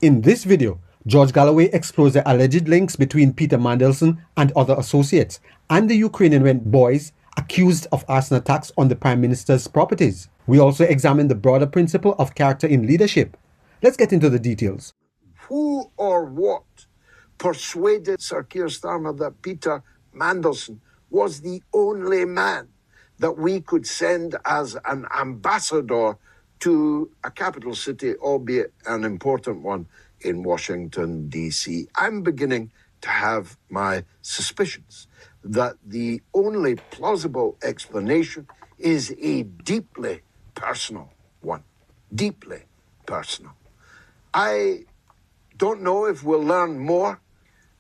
In this video, George Galloway explores the alleged links between Peter Mandelson and other associates and the Ukrainian rent boys accused of arson attacks on the Prime Minister's properties. We also examine the broader principle of character in leadership. Let's get into the details. Who or what persuaded Sir Keir Starmer that Peter Mandelson was the only man that we could send as an ambassador to a capital city, albeit an important one, in Washington, D.C.? I'm beginning to have my suspicions that the only plausible explanation is a deeply personal one. Deeply personal. I don't know if we'll learn more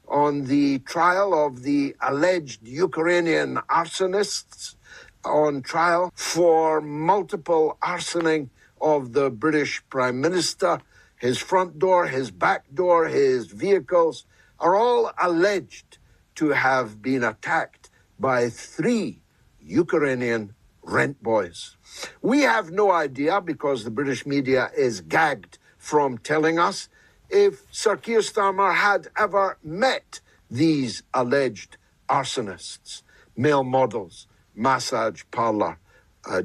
on the trial of the alleged Ukrainian arsonists on trial for multiple arsoning of the British Prime Minister. His front door, his back door, his vehicles are all alleged to have been attacked by 3 Ukrainian rent boys. We have no idea, because the British media is gagged from telling us, if Sir Keir Starmer had ever met these alleged arsonists, male models, massage parlor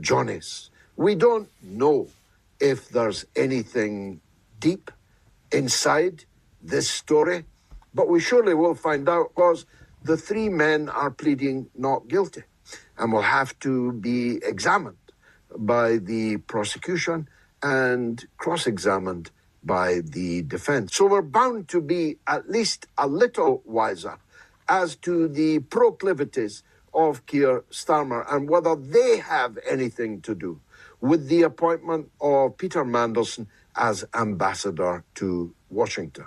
Johnnies. We don't know if there's anything deep inside this story, but we surely will find out, because the 3 men are pleading not guilty and will have to be examined by the prosecution and cross-examined by the defense. So we're bound to be at least a little wiser as to the proclivities of Keir Starmer and whether they have anything to do with the appointment of Peter Mandelson as ambassador to Washington.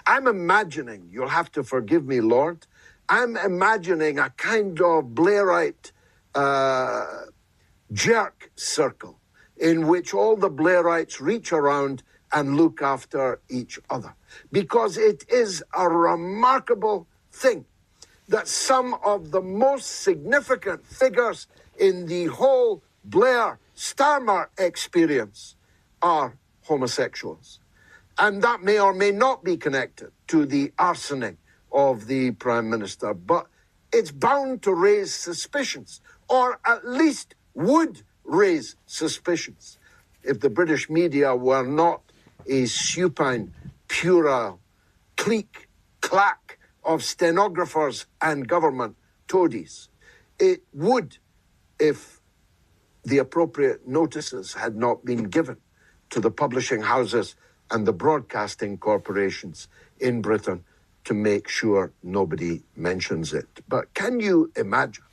I'm imagining, you'll have to forgive me, Lord, I'm imagining a kind of Blairite jerk circle in which all the Blairites reach around and look after each other. Because it is a remarkable thing that some of the most significant figures in the whole Blair-Starmer experience are homosexuals. And that may or may not be connected to the arsoning of the Prime Minister, but it's bound to raise suspicions, or at least would raise suspicions, if the British media were not a supine, puerile clique, clack of stenographers and government toadies. It would, if the appropriate notices had not been given to the publishing houses and the broadcasting corporations in Britain to make sure nobody mentions it. But can you imagine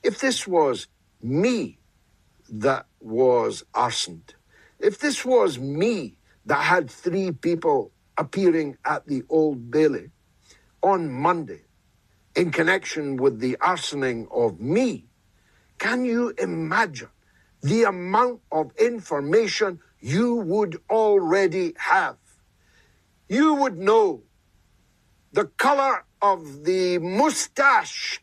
if this was me that was arsoned, if this was me that had 3 people appearing at the Old Bailey on Monday in connection with the arsoning of me, can you imagine the amount of information you would already have? You would know the color of the moustache,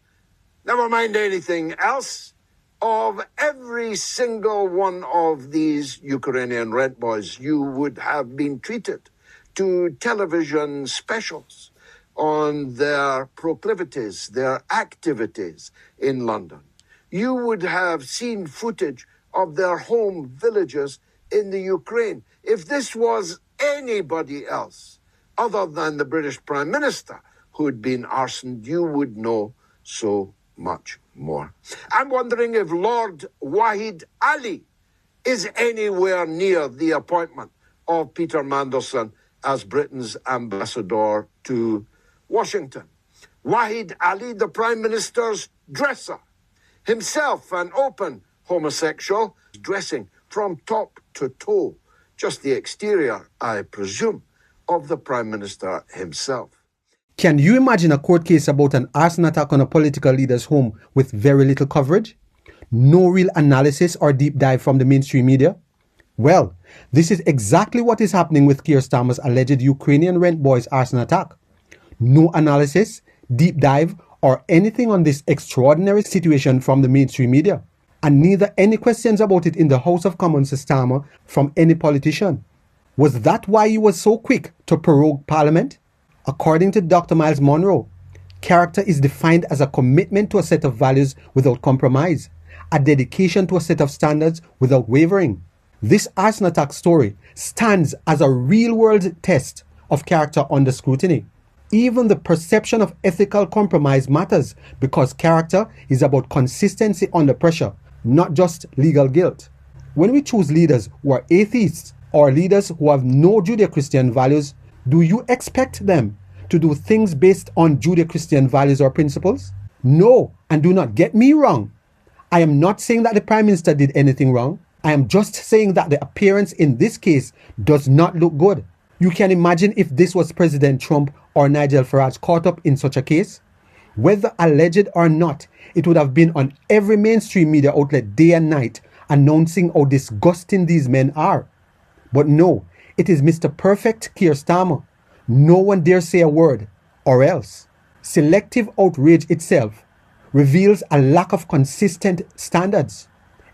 never mind anything else, of every single one of these Ukrainian rent boys. You would have been treated to television specials on their proclivities, their activities in London. You would have seen footage of their home villages in the Ukraine. If this was anybody else other than the British Prime Minister who'd been arsoned, you would know so much more. I'm wondering if Lord Waheed Alli is anywhere near the appointment of Peter Mandelson as Britain's ambassador to Washington. Waheed Alli, the Prime Minister's dresser, himself an open homosexual, dressing from top to toe, just the exterior, I presume, of the Prime Minister himself. Can you imagine a court case about an arson attack on a political leader's home with very little coverage? No real analysis or deep dive from the mainstream media? Well, this is exactly what is happening with Keir Starmer's alleged Ukrainian rent boys arson attack. No analysis, deep dive, or anything on this extraordinary situation from the mainstream media. And neither any questions about it in the House of Commons to Starmer from any politician. Was that why he was so quick to prorogue Parliament? According to Dr. Miles Monroe, character is defined as a commitment to a set of values without compromise, a dedication to a set of standards without wavering. This arson attack story stands as a real-world test of character under scrutiny. Even the perception of ethical compromise matters because character is about consistency under pressure, not just legal guilt. When we choose leaders who are atheists or leaders who have no Judeo-Christian values, do you expect them to do things based on Judeo-Christian values or principles? No, and do not get me wrong. I am not saying that the Prime Minister did anything wrong. I am just saying that the appearance in this case does not look good. You can imagine if this was President Trump or Nigel Farage caught up in such a case. Whether alleged or not, it would have been on every mainstream media outlet day and night announcing how disgusting these men are. But no, it is Mr. Perfect Keir Starmer. No one dare say a word, or else. Selective outrage itself reveals a lack of consistent standards.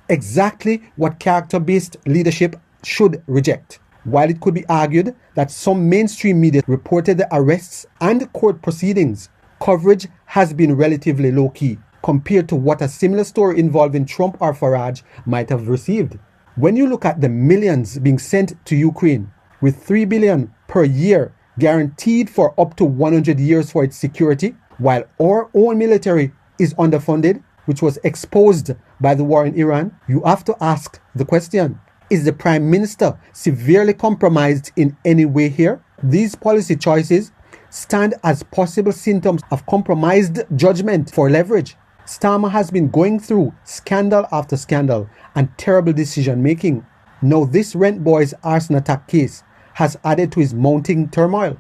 Exactly what character-based leadership should reject. While it could be argued that some mainstream media reported the arrests and court proceedings, coverage has been relatively low-key compared to what a similar story involving Trump or Farage might have received. When you look at the millions being sent to Ukraine, with $3 billion per year guaranteed for up to 100 years for its security, while our own military is underfunded, which was exposed by the war in Iran, you have to ask the question, is the Prime Minister severely compromised in any way here? These policy choices stand as possible symptoms of compromised judgment for leverage. Starmer has been going through scandal after scandal and terrible decision making. Now this Rent Boys arson attack case has added to his mounting turmoil.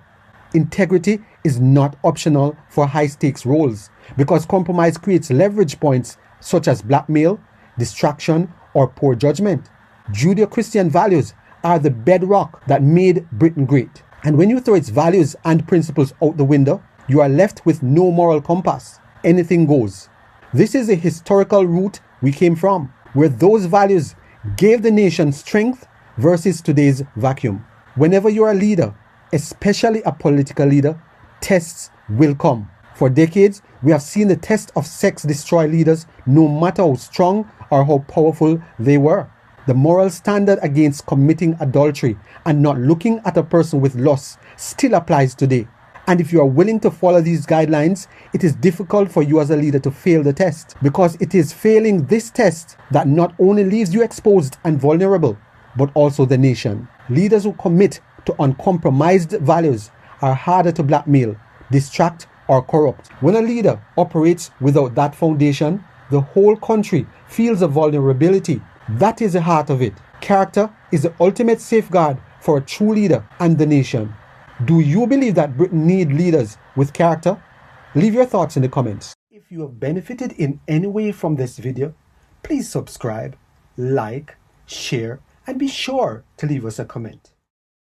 Integrity is not optional for high stakes roles because compromise creates leverage points such as blackmail, distraction, or poor judgment. Judeo-Christian values are the bedrock that made Britain great. And when you throw its values and principles out the window, you are left with no moral compass. Anything goes. This is a historical route we came from, where those values gave the nation strength versus today's vacuum. Whenever you're a leader, especially a political leader, tests will come. For decades, we have seen the test of sex destroy leaders no matter how strong or how powerful they were. The moral standard against committing adultery and not looking at a person with lust still applies today. And if you are willing to follow these guidelines, it is difficult for you as a leader to fail the test, because it is failing this test that not only leaves you exposed and vulnerable, but also the nation. Leaders who commit to uncompromised values are harder to blackmail, distract, or corrupt. When a leader operates without that foundation, the whole country feels a vulnerability. That is the heart of it. Character is the ultimate safeguard for a true leader and the nation. Do you believe that Britain needs leaders with character? Leave your thoughts in the comments. If you have benefited in any way from this video, please subscribe, like, share, and be sure to leave us a comment.